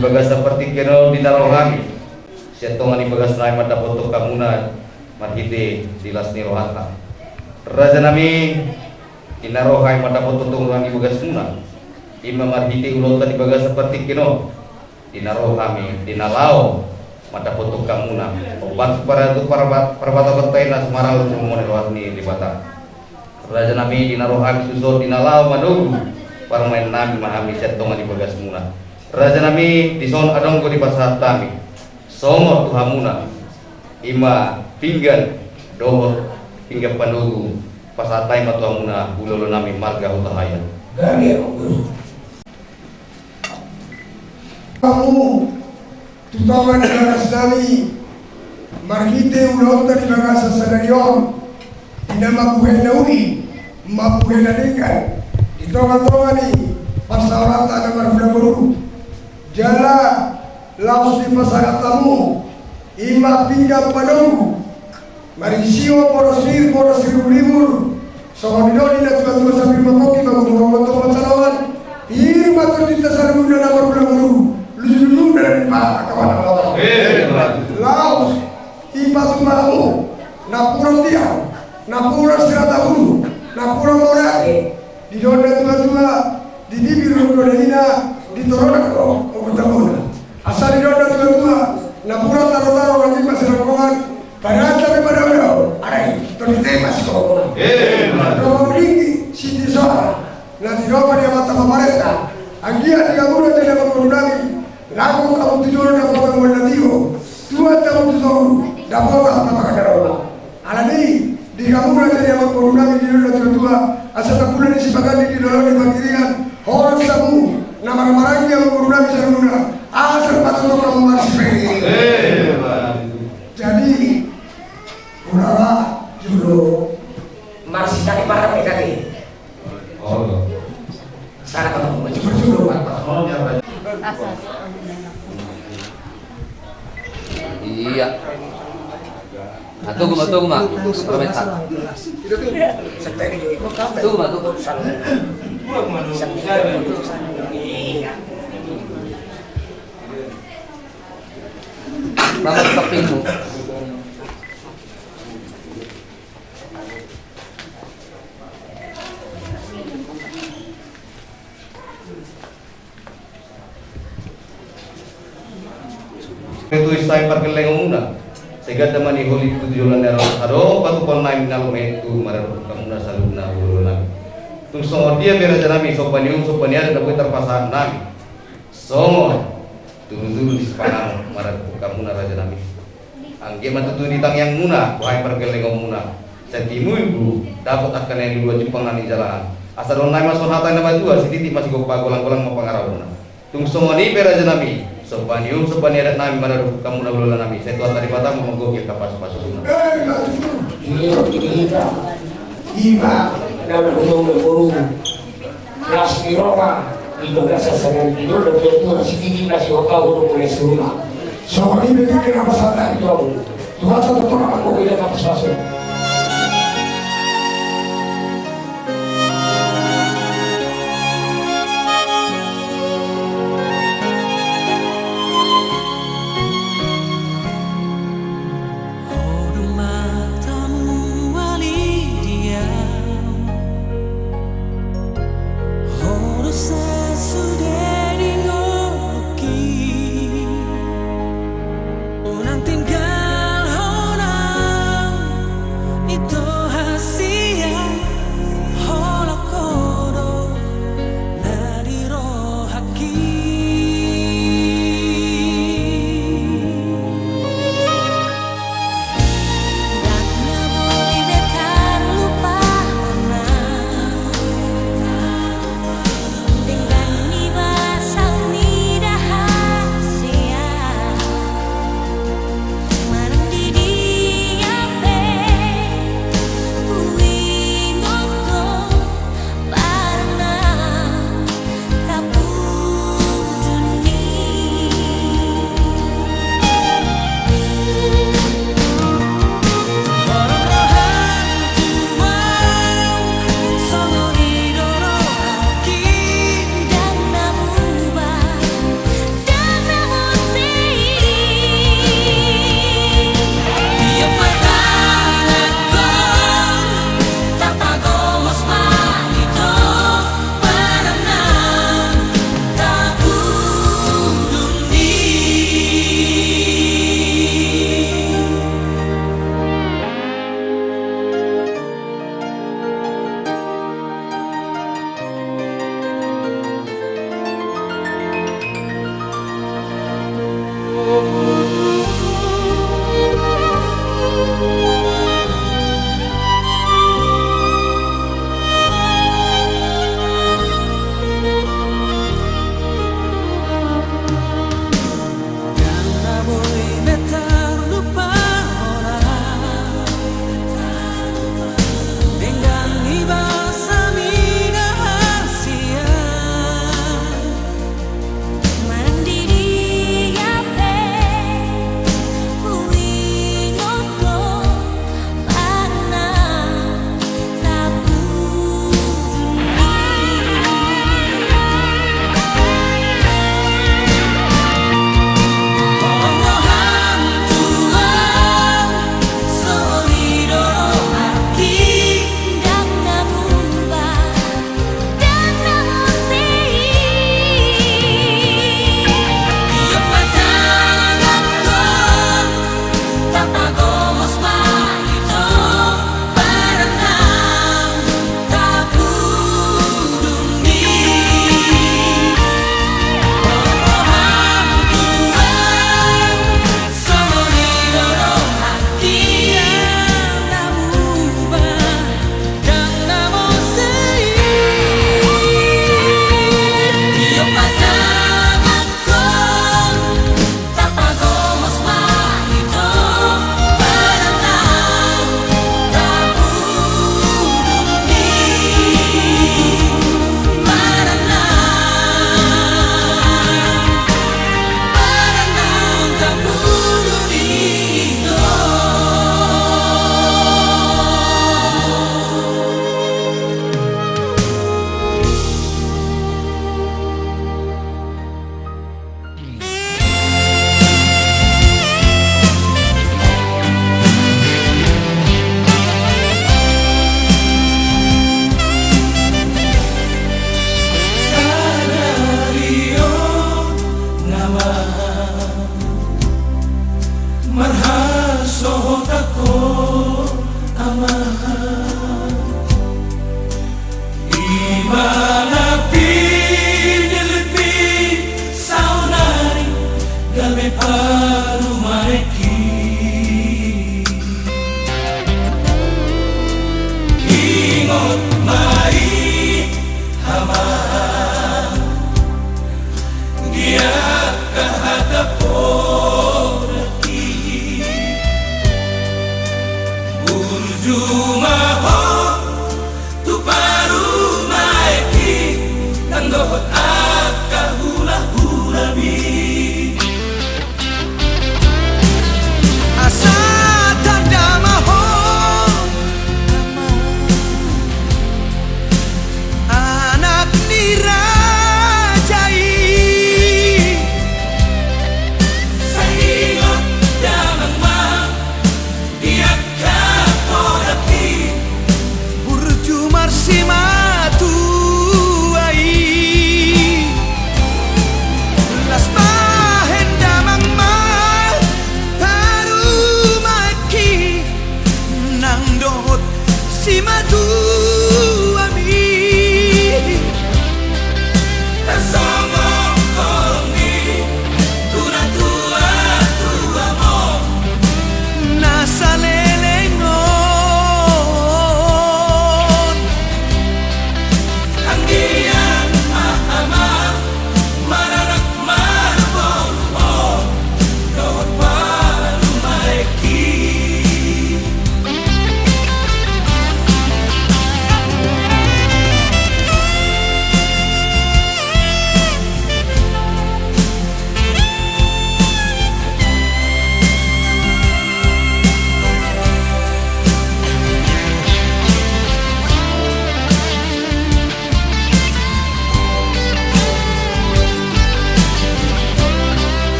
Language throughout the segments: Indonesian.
bagas seperti keno dinarohami setongan bagas naik mata foto kamuna marhite dilasni rohata raja nami dinarohai mata foto tungrangi bagas muna ima marhite ulota di bagas seperti keno dinarohami dinalao mata foto kamuna obat para itu para kotena semarang semua rohani di bata raja nami dinarohami susur dinalao madugu para main nami mahami setongan di bagas muna raja nami dison adongko di pasar tami somor tuhamuna ima pinggan dohor hingga panugu pasatai matuhamuna ulolo nami marga utahaya kamu tutawa negara nami marhite ulota di bagasa sadarion inama kuhena uni mapuhena dengan ditonga-tonga ni pasarata na marhula jala laos di pasaratamu ima pinggang panunggu marisio porosir limur sohonidoni na tuwa-tuwa sa pimakoki magumuhawato matsalawan irma to dita sa luna na marhula lulu na kawan laos ima tumamu na pura tiang na pura siratabulu na pura morake di dona tua-tua di bibir rodonina di torona ko utamuna asal di dona tua-tua na pura taro-taro lagi masih rokongan padahal tapi pada udah arai tonite masih rokongan rokongan tinggi siti soa na di roba dia mata pemerintah anggia di kamuna jadi mengundangi lagu kamu tidur dan pakai mendatio tua kamu tidur dan pakai apa kadang alani di kamuna jadi mengundangi di dona tua-tua asal tak bulan isi bagan di dalam di bagian orang sabu nama marangnya mengurunan saruna asal patut kamu masih jadi ulala judo masih cari parah ya kaki sangat kamu masih berjudo iya tunggu mak permintaan tunggu mak banget tepingmu itu istai perkeleng muna sehingga teman iholi tujuan dari ado batu konai minal metu marar kamuna saluna uluna tung songo dia beraja nami sopani ada dapat terpasan nami songo turu di sepanang marar kamuna raja nami angge matutu di tang yang muna wahai perkeleng muna setimu ibu dapat akan yang dua Jepang nani jalan asal onai masuk hata nama dua sedikit masih gopa golang-golang mau pengarahuna tung songo di beraja nami sopani ada nami marar kamuna uluna nami saya tuan tadi patah mau menggokil kapas pasuna Iba nama umum berburu Rasmi Roma di bagasa sangat tidur dan betul nasi tinggi nasi wakau untuk mulai serumah soal ini bikin apa salah itu Tuhan tetap akan menguliakan kapas pasuna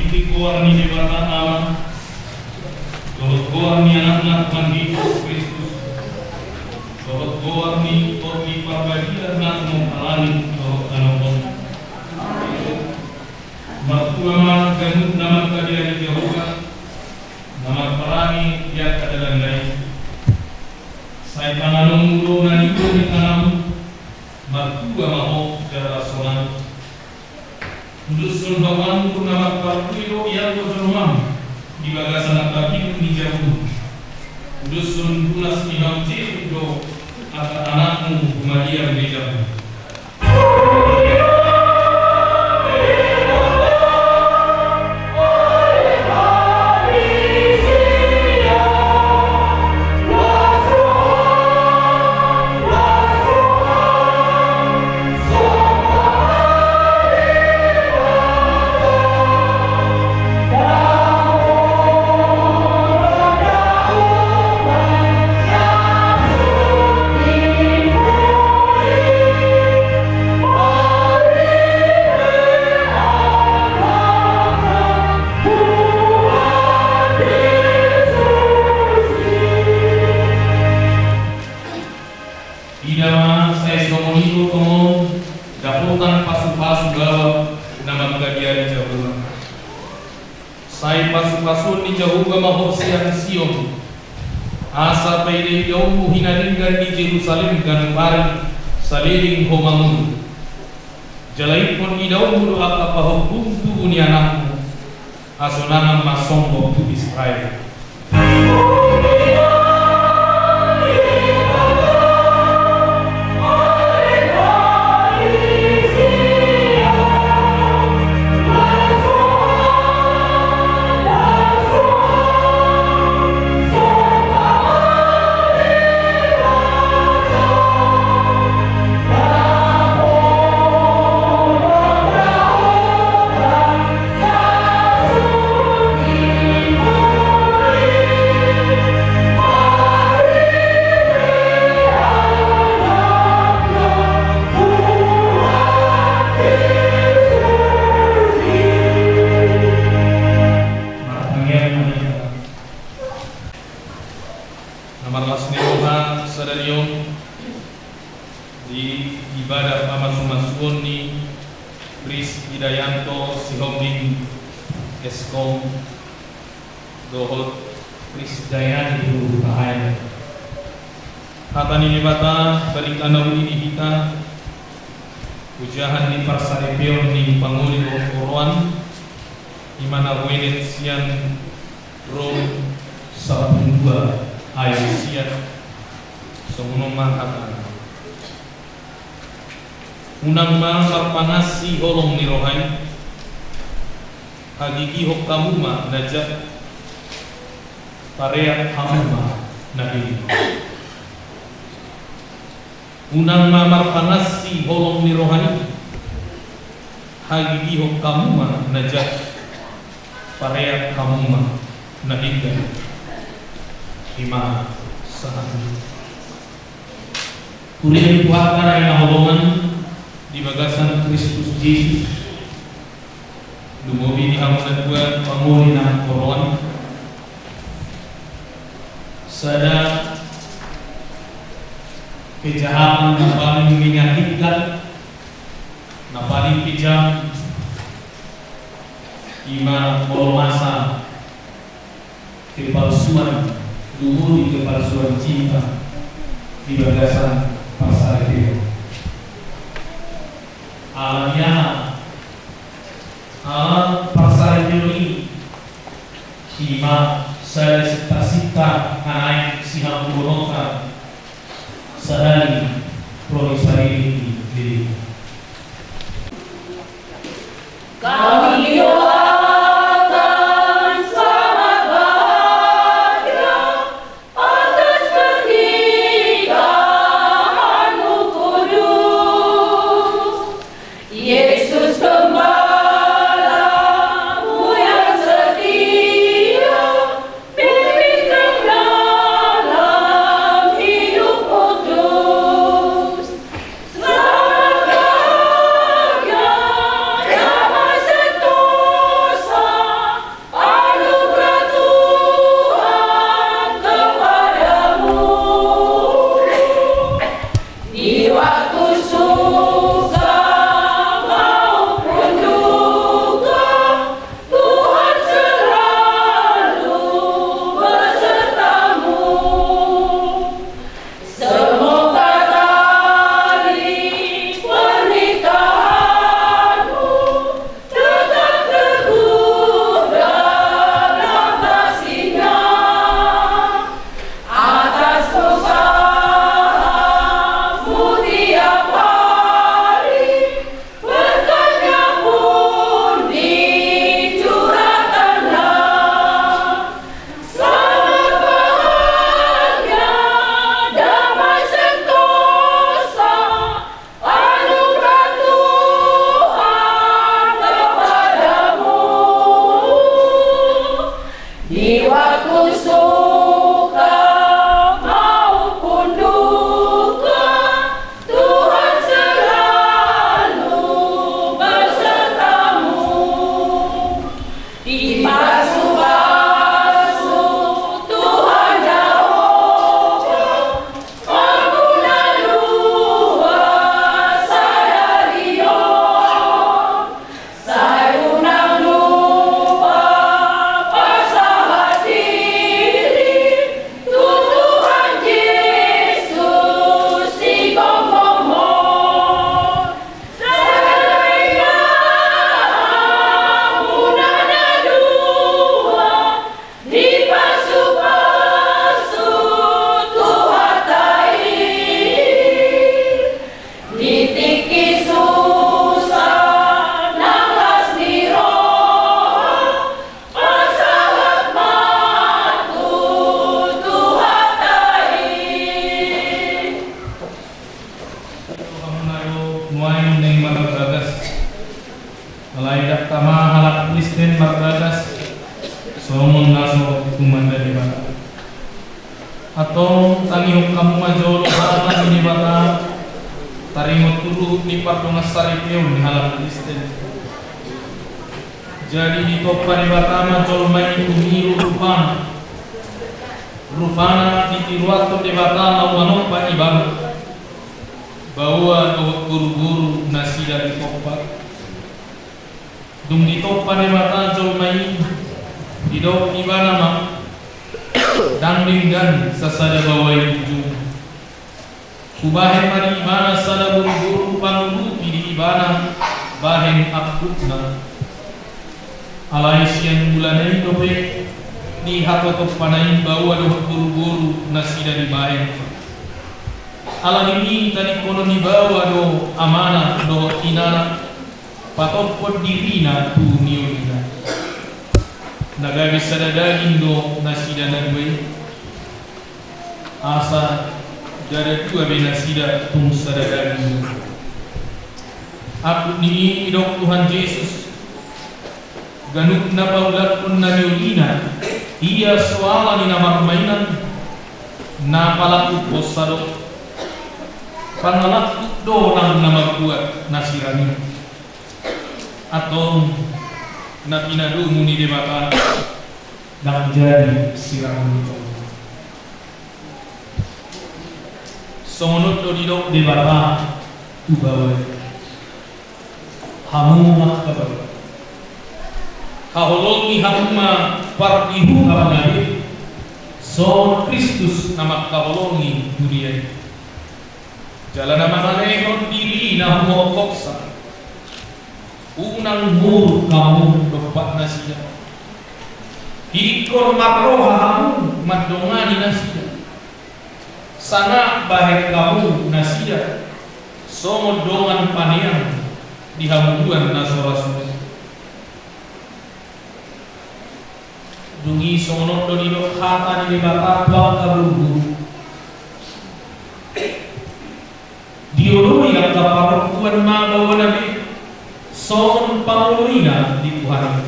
Marhiti kuarni debata ama Dohot kuarni anak-anak Tuhan Yesus Kristus Dohot kuarni Toki parbadian Natmo alani Dohot anopon Martuama ganut nama kadian Jehovah Nama perangi Tiak kadalan lain Saya tanganong ulo na nito ni tanam Martua maho Jara sonan Dusun bawan ku nama parkuiro yang berjumam di bagasan tapi ni jauh. Dusun tunas ni hamti do anak-anakmu kumadia beja. Idama saya somonito tomon daputan pasu-pasu gawa nama kadiari Jawa. Saya pasu-pasu ni Jawa maho siang Sion. Asa paide jauh hinalinggan di Jerusalem kan pari saliling homangun. Jalai pun idau mulu apa hukum tu ni anakmu. Asonangan masong tu Israel. Di ibadah Pamasumasun ni Pris Hidayanto Sihombing Eskom Dohot Pris Dayani Dulu Kahaya Hata ni bata balik anaw ini kita Ujahan ni Parsaripeo ni Panguli Koroan Imana Wenet Sian Rom 12 ayat siat Semunong mahatan Unang mangar panasi holong ni rohay Hagigi hok kamuma najat Pareak hamuma nabi Unang mamar panasi holong ni rohay Hagigi hok kamuma najat Pareak hamuma nabi Ima sahan Kuliah puaka na inaholongan di bagasan Kristus Yesus Dumobi di hamunan buat panguli ng koron Sada kejahatan na paling menyakitkan na paling kejam Ima kolomasa kepalsuan Dumobi kepalsuan cinta di bagasan pasar itu alamnya pasar itu kima saya sita-sita naik siham buroka sehari provisari di kami di waktu suka maupun duka, Tuhan selalu bersertamu. Di pasu-pasu Tuhan jauh, pengguna luar sadarion, sayunang lupa pasahat diri, Tuhan Yesus si gomong-gomong. Saya munana dua, di pasu-pasu Tuhan tair, ditiki susah nanglas niroh, pasahat matu Tuhan tair. Kamunaro nuain neng maragagas alaidak tama halak Kristen maragagas somong naso kumanda di bata atau tangiuk kamu majolo bata ini bata tarimot turu ni patungas saripyo ni halak Kristen. Jadi di topa di bata majol main umiru rupana di tiruato di bata lawanok pa ibang bahwa guru-guru nasi dari topa dung di topa ni mata jol main hidup ibana mak dangdinggan sasada bawai ujung kubahen mari ibana sada guru-guru panulu di ibana bahen akutna alai siang bulanai dope di hatotok panain bahwa doh guru-guru nasi dari bahen alam ini tadi kono ni bawa do amanah do inana patopot dirina tu niolina naga bisa daging do nasida nagwe asa jada dua be nasida tung sadaging aku ni idok Tuhan Yesus ganuk na paulat pun na niolina iya soala ni nama mainan na palaku posado pangalak do nang nama kuat nasirani atau na pinadu muni debata nang jadi sirani songonot do didok debata ubawai hamu makabawai haholongi hamma partihu abangadi son Kristus nama kaholongi dunia jalan nama kalehon diri na humokoksa unang mur kamu dopak nasida ikor makroha kamu madongani nasida sana bahek kamu nasida somo dongan panean di hamuduan nasorasuna dungi sono donido hata ni bata bang kaburu dioloi yang kaparukuan ma bawa nabi son pangolina di Tuhan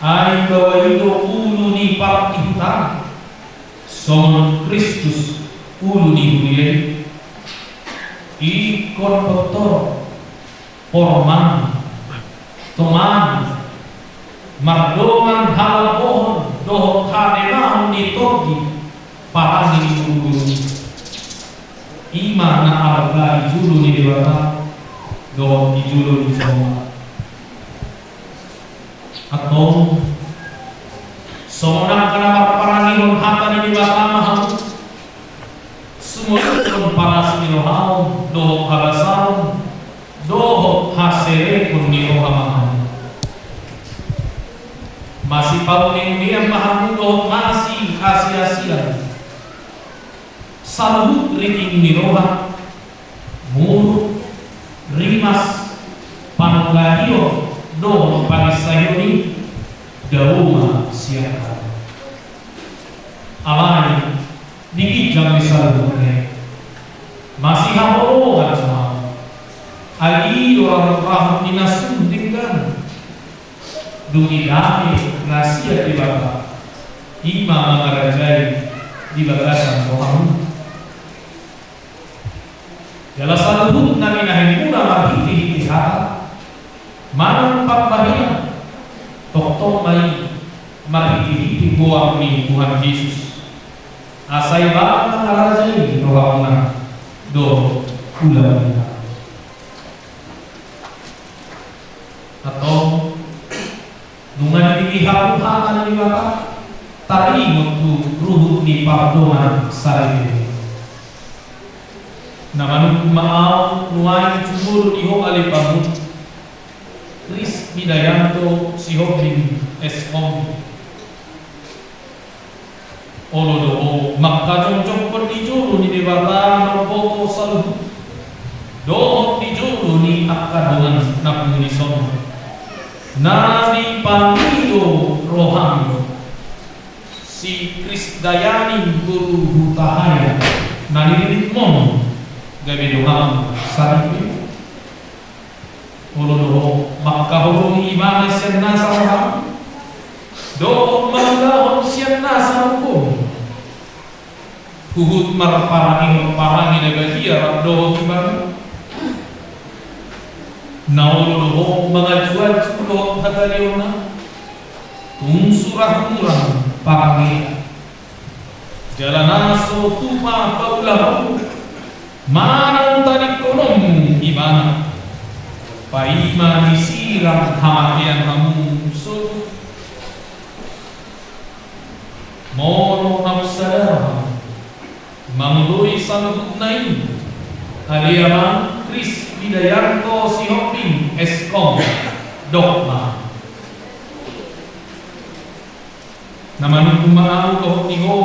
ai bawa itu ulu ni pakihutan son Kristus ulu ni dunia ikon kotor porman teman mardongan hal pohon doh kanenah ni togi parang ni guru ima na arga julu ni dewata do julu ni semua atau somona kana parani hon hata ni dewata maham semua pun paras ni rohau do harasan do hasere pun ni rohamaham masih pau ni dia maham do masih asia-asia salut riting niroha mur rimas panunggadio do panisayoni dauma siapa alai di jam misalnya masih hamorongan sama ali orang rahmat dinasun dengan dunia Nami rahasia di bawah Ima mengerajai di bagasan rohamu. Jala saluhut nami nahin mula marhiti hati manang pambahina tokto mai marhiti buang ni Tuhan Yesus asai bang mengerajai rohamuna do ulang atau nungan ini hapuhan di bawah tadi waktu ruhut di pardongan sarili. Namanung maaw nuay cumur iho alipamut. Kris Bidayanto sihobing eskom. Olodo makajong-jong pun dijuru ni debata no boko saluh. Dohot dijuru ni akadongan napunison. Nabi Pamido Roham. Si Krisdayani guru hutahaya nanirit mon gabi doham saripi olodo makahulung imana sian nasa roham do manggahon sian nasa hukum huhut marparani negatia do kibang na olodo mengajuan sepuluh hataliona surah murah pangi jalan aso tupa paulahu manang tarik konom imana paima disiram hamakian kamu so mono nafsadara mangdoi sanggup nai aliama Kris Bidayanto sihoping eskom dogma namanung kumaaw kahot iho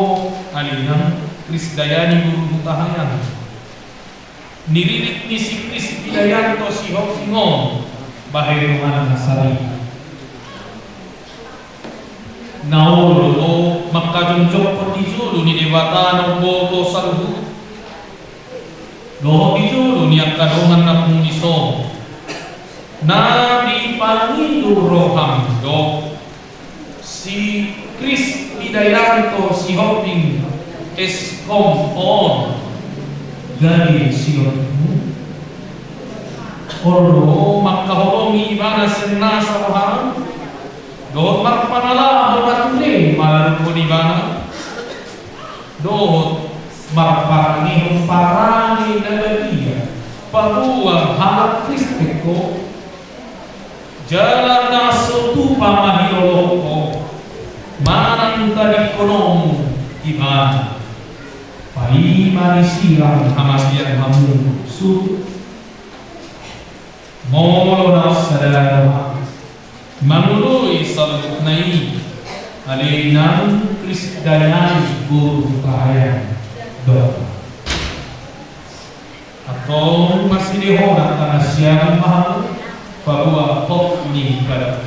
alinang Krisdayani guru mutahayan niririt ni si Kris Bidayanto si Hopingo bahay naman nasari naolo o makajungjok perdijulu ni debata ng boto salhu doho dijulu ni akadongan na pungiso nabi Pamido Roham do si Kris Bidayanto si Hoping eskom on gani siyon olo makaholomi ibana senna sa roham dohot marpanala hormatule malalun ko ibana dohot marparani parani nagadia paruang halak kristiko jalan naso tu pamahiloloko manang tadi konomu ibana paima disirang hamasian hamu su molo nasadara manului saluk nai alinang Krisdayani guru kahaya do atau masih dihormat tanah siang mahal bahwa pok ni pada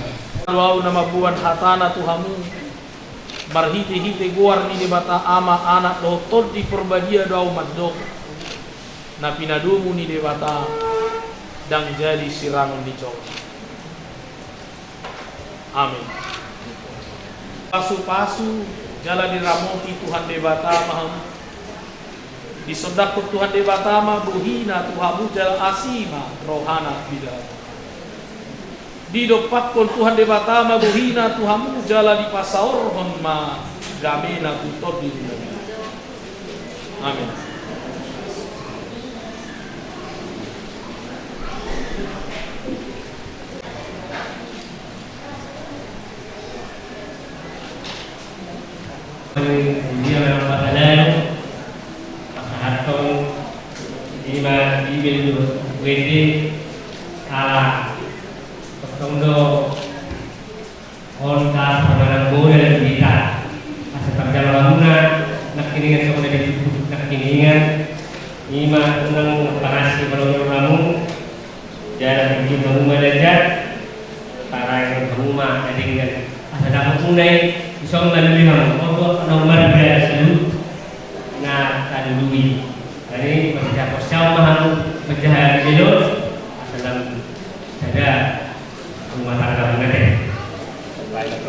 Wow nama buan hatana tuhamu marhiti-hiti guar ni debata ama anak do tol di perbadia do madok na pinadumu ni debata dang jadi sirangon di jauh. Amin. Pasu-pasu jalan diramoti Tuhan debata maham disodakut Tuhan debata ma buhina tuhamu jal asima rohana bidara di dopat pun Tuhan debata ma buhina tuhamu jala di pasaur hon ma gamena tutor di dunia. Amin. Dia memang padahal pasahatong lima ibil wede ala Tondo on ka pamalang boleh kita asa perjalanan nakiningan sa kuna dito nakiningan ima unang pangasi balong ramu jalan di rumah lejat para yang rumah adingan asa dapat unay isong nalilihang oto nomor biasa dulu na tadului dari berjaya posyaw mahal berjaya dulu asal dalam ada rumah tangga mengatek baik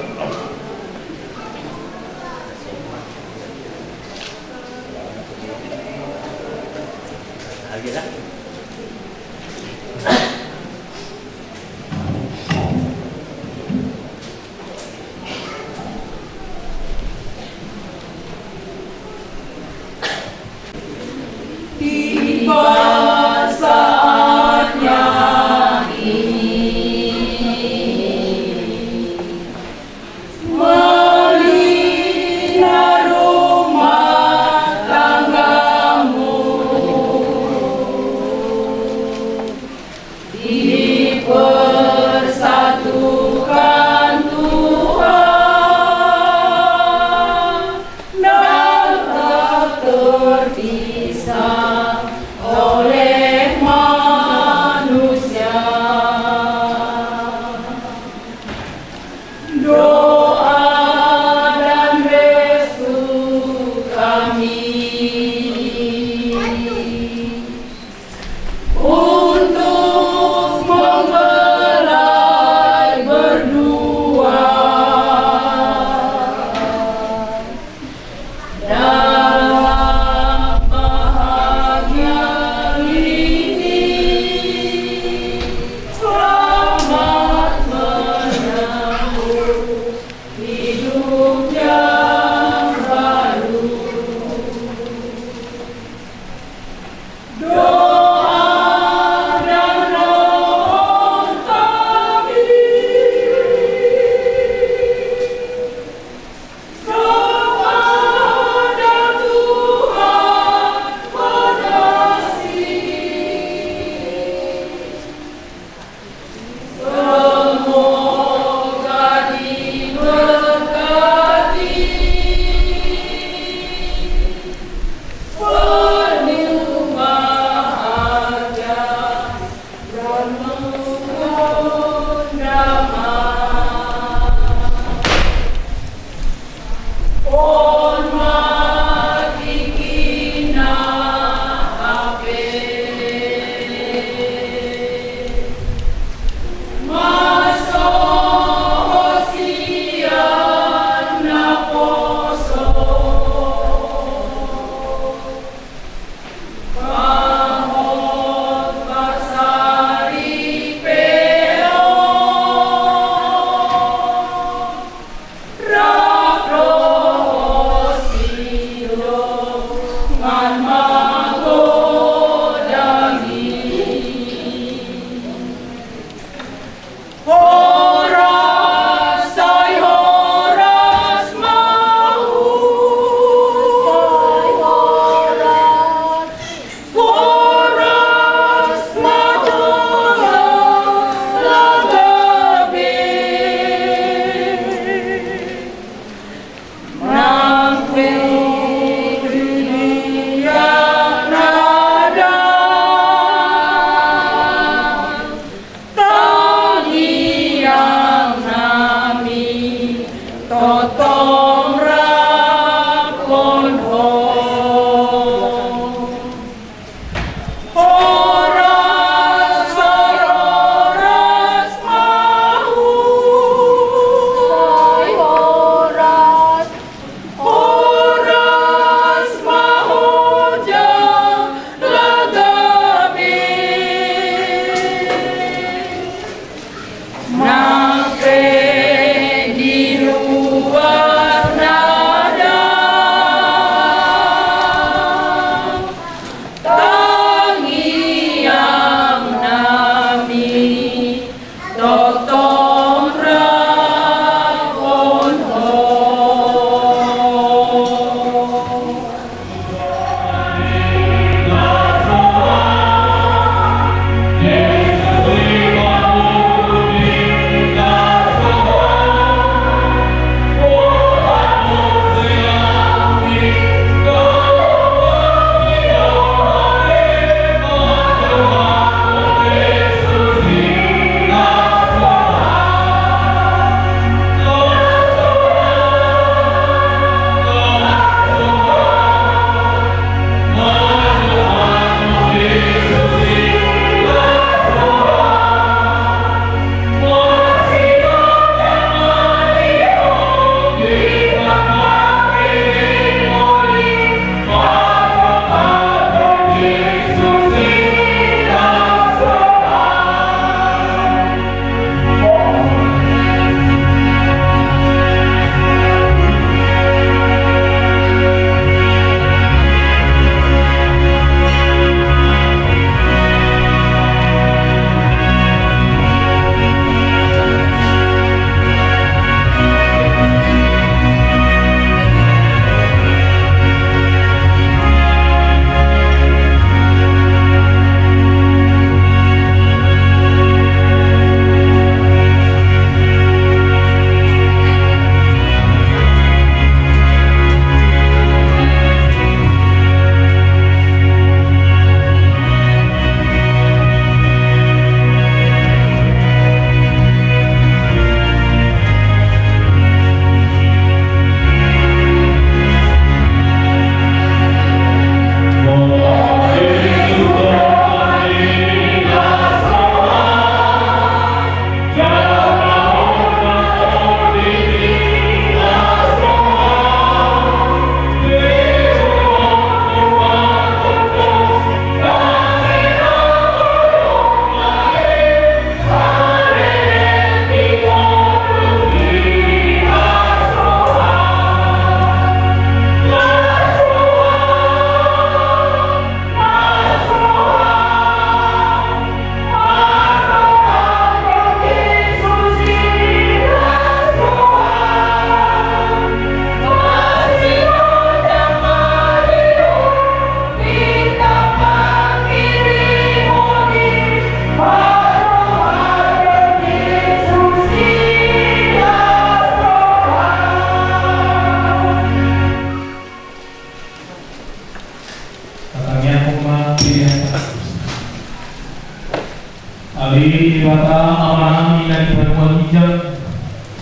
Nangke di luar Dibata amanami na ginagawa niya.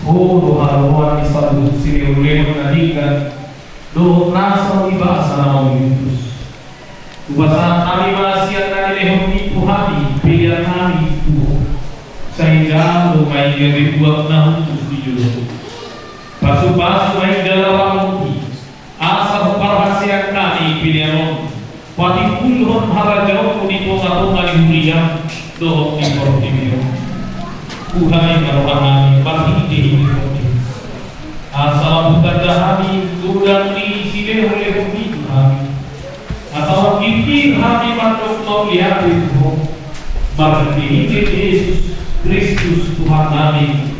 O doha-doha ni satu sini ulema nadikan. Do nasa ibasa na Yesus. Ubasa kami masih akan lehon ni Tuhani pilihan kami itu. Sehingga rumah dia dibuat na untuk dijuluh. Pasu-pasu main dalam muti. Asa perhasian kami pilihan. Pati puluhan harajau di ponga-ponga di Huriam. Doh di Portimio. Tuhan yang rohani bagi ini. Asal bukan dahani sudah diisi oleh Tuhan. Atau kini kami patut melihat itu. Bagi Yesus Kristus Tuhan kami.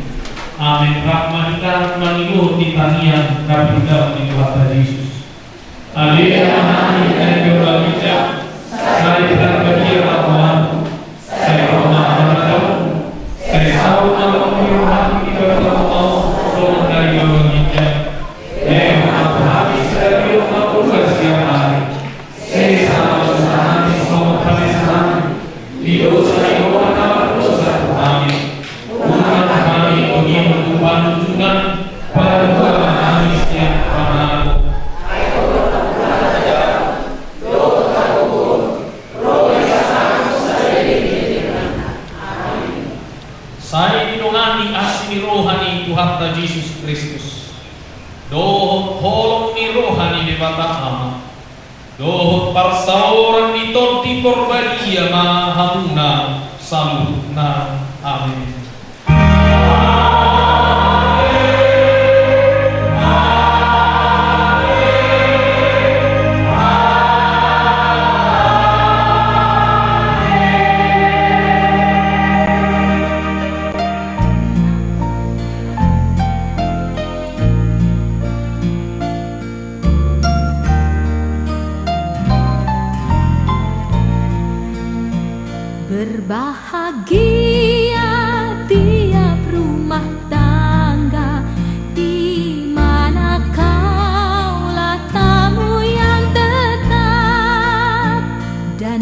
Amin. Rahmanikan mengiluh di tanian kami dalam di kuasa Yesus. Haleluya. Amin. Dan doa kita. Saya berbahagia Tuhan. Saya berdoa saya tahu kalau Tuhan kita berdoa tolong dari bawah kita. Habis dari rumah setiap hari. Saya sama kami senang. Di dosa dosa kami. Tuhan kami ingin Tuhan pada Tuhan kami setiap hari. Saya dinongani asini rohani Tuhan Yesus Kristus. Doh holong ni rohani debata ama. Doh parsauran ni torti porbalia mahamuna saluna. Amin. Berbahagia tiap rumah tangga di mana kaulah tamu yang tetap dan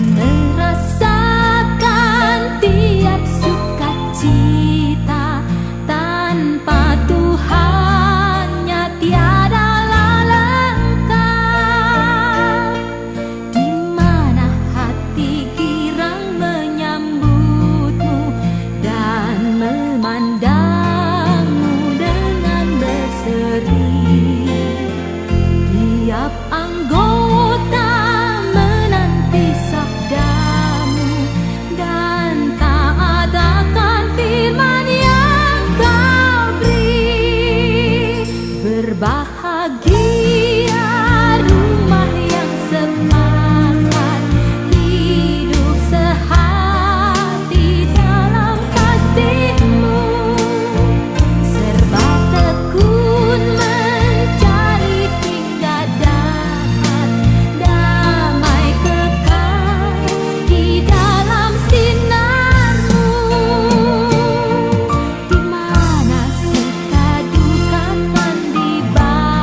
merasakan tiap sukacita tanpa Tuhannya tiadalah lengkap. Di mana hati girang menyambutmu dan memandangmu dengan berseri. Tiap anggota menanti sabdamu dan taat akan firman yang kau beri. Berbahagia rumah yang sepakat hidup sehati dalam kasih-Mu, serba tekun mencari hingga dapat damai kekal di dalam sinar-Mu. Di mana suka duka kan dibagi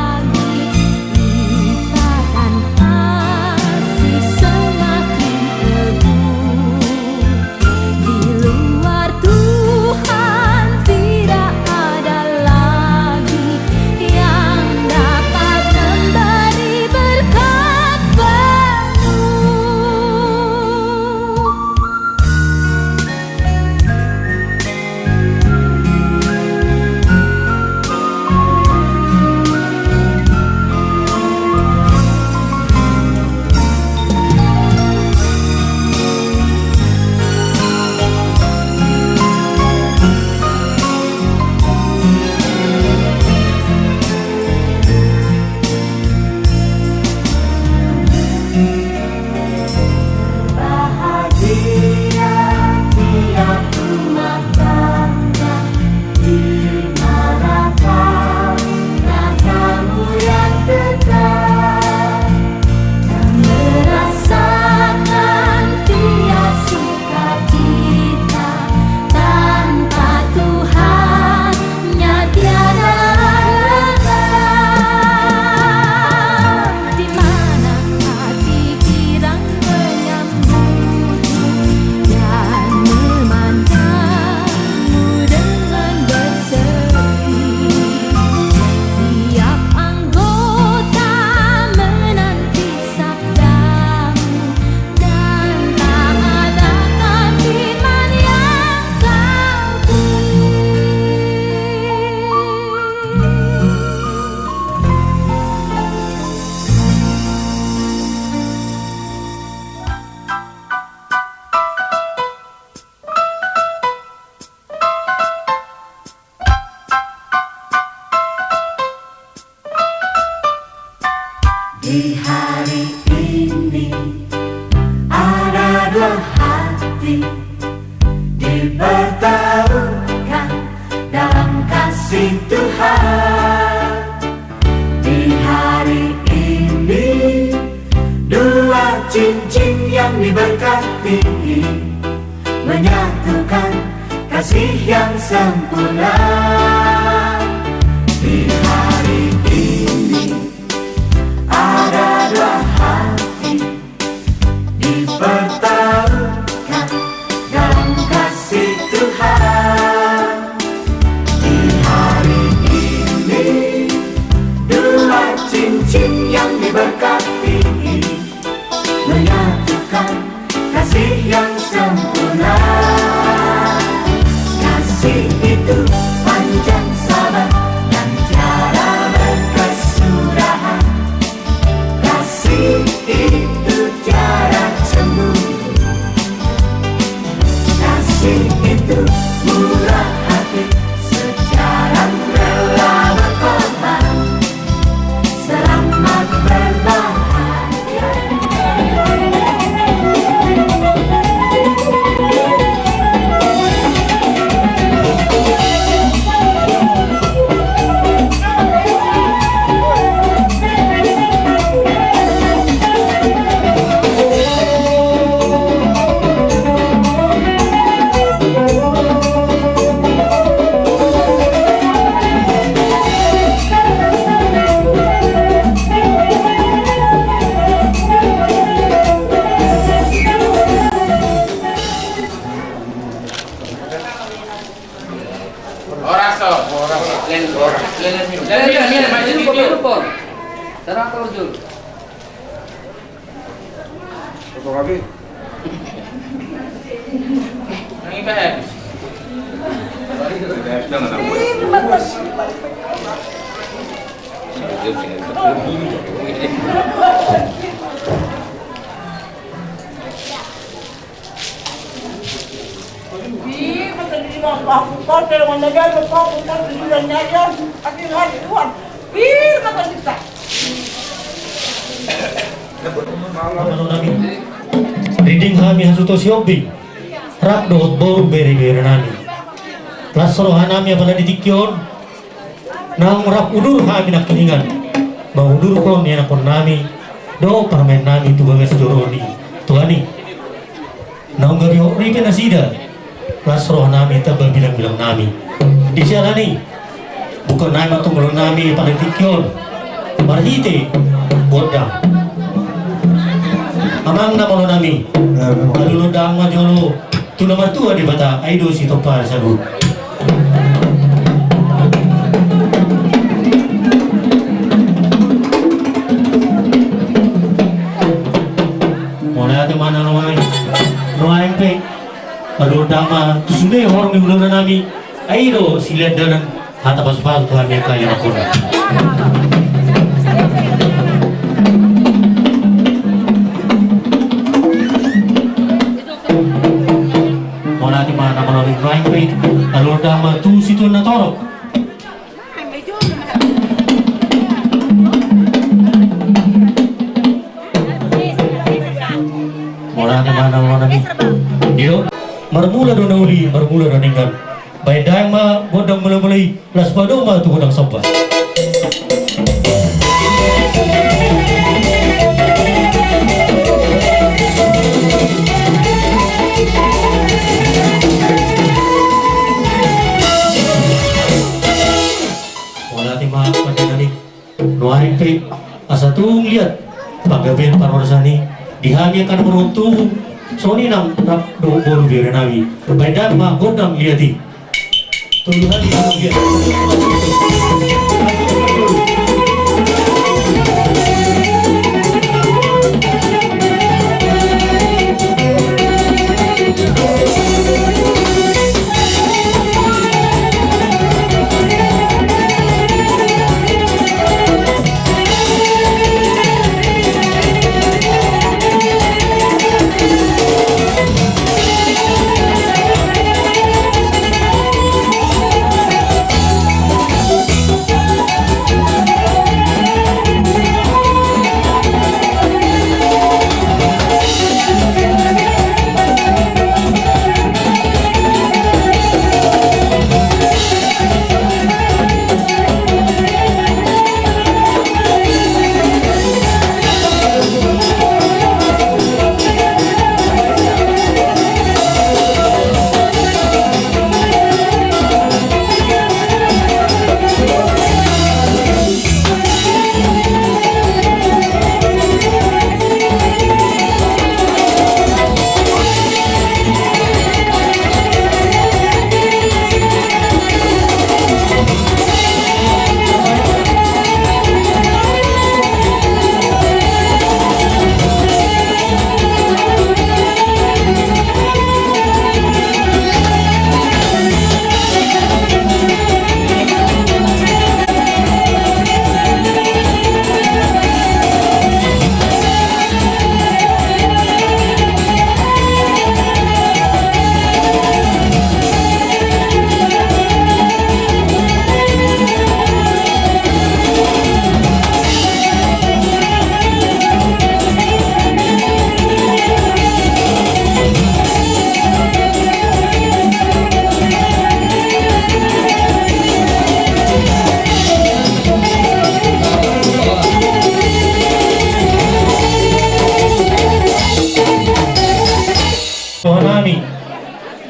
Di hari ini ada dua hati dipertaruhkan dalam kasih Tuhan. Di hari ini dua cincin yang diberkati menyatukan kasih yang sempurna. Di hari ini ada dua hati dipertaruhkan dalam kasih Tuhan. Di hari ini dua cincin yang diberkati menyatukan kasih yang sempurna. Kasih itu panjang sabar dan tiada berkesudahan. Kasih itu tiada cemburu. Kasih itu murah hati, sejalan rela berkorban, selamat berbahagia. Sarang kalau jul. Reading kami hasuto siobi rap dohot boru beri nami plus rohan nami apala ditikyon nang rap udur kami nak keningan bang udur kon yana kon nami do parmen nami tu bagas joroni tuani nang gario ripe nasida plus rohan nami tabal bilang nami di jalani bukan nami tunggu nami apala ditikyon marhite bodang amang na malo nami alulu dang majolo tu nomor tua di bata aido si topar sabu mulai ate mana noai pe alulu dang ma tu sudah orang di bulan nami aido si lihat dalam hata pas-pas Tuhan yang kaya nakon. Di mana melalui rain alur dama tu situ na torok mula di mana melalui dio marmula do nauli marmula do ninggal baik dang ma bodang mulai las bado ma tu bodang sobat. Nuarin pe asa tung lihat pagaben parwarsani dihagiakan beruntung soni nang rap do boru birenawi berbeda ma godam liati tuduhan lihat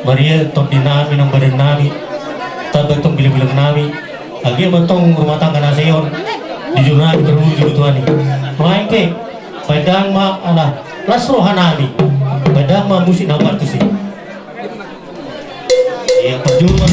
Maria tot dinami ng badan nami tabang tong bilang-bilang nami lagi matong rumah tangga nasayon di jurnal berwujud tuan ni main ke padang ma ala lasrohan nami padang ma musik nawar tu sih yang perjuangan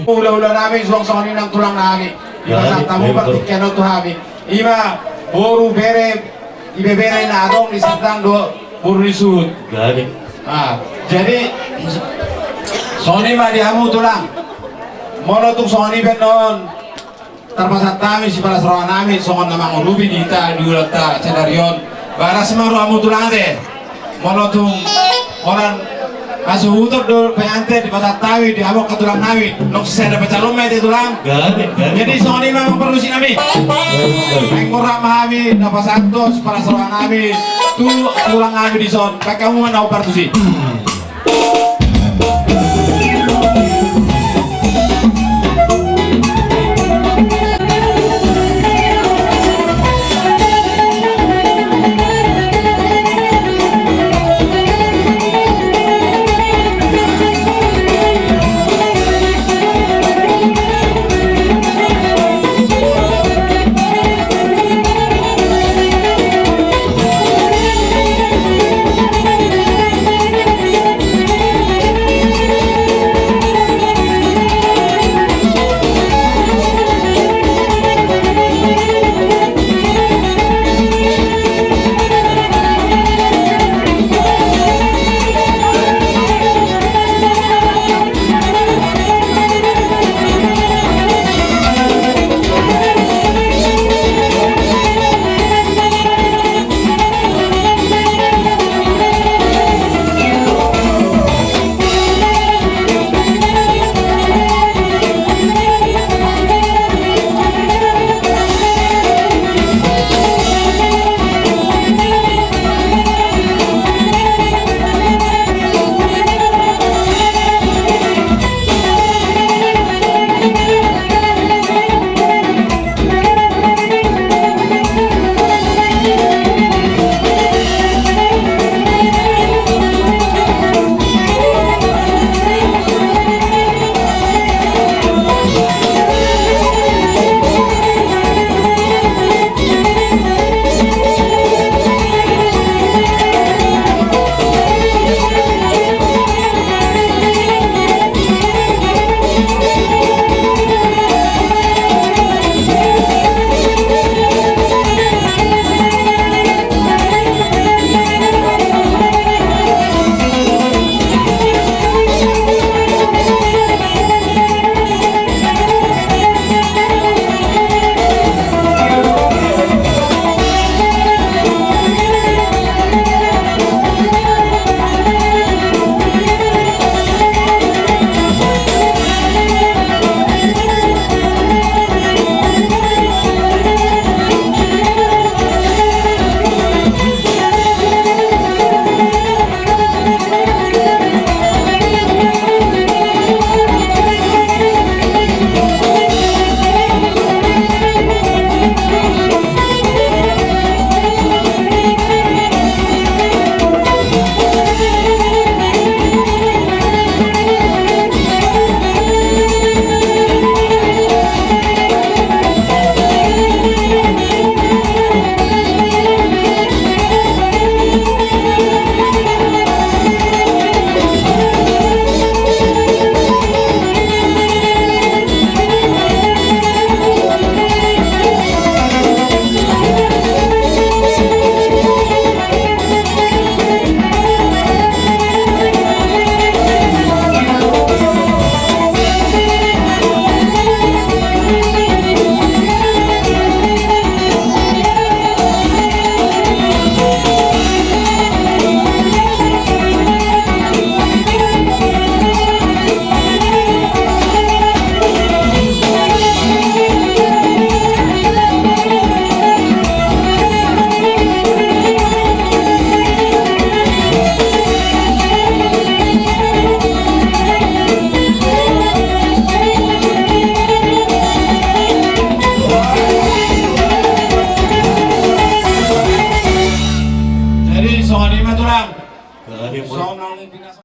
Ula-ula namin song-songin ng tulang namin. Ima sa tamu bakit kano to habi. Ima boru bere ibebere na adong isang do boru isud. Gani. Jadi Sony mah diamu tulang. Mono tung Sony benon. Terpasat kami si para serangan namin songon nama ngurubi dita diulat ta cenarion. Baras maru amu tulang deh. Mono tung orang masuk utur do pengantin di pasar tawi di awak ke tulang nawi. Nok saya dapat calon itu tulang. Jadi Sony memang perlu si kami. Kurang mahawi dapat satu para serangan nawi. Tu tulang nawi di son. Pakai kamu mana opar tu sih? Sony mah tulang. Gak ada yang Sonang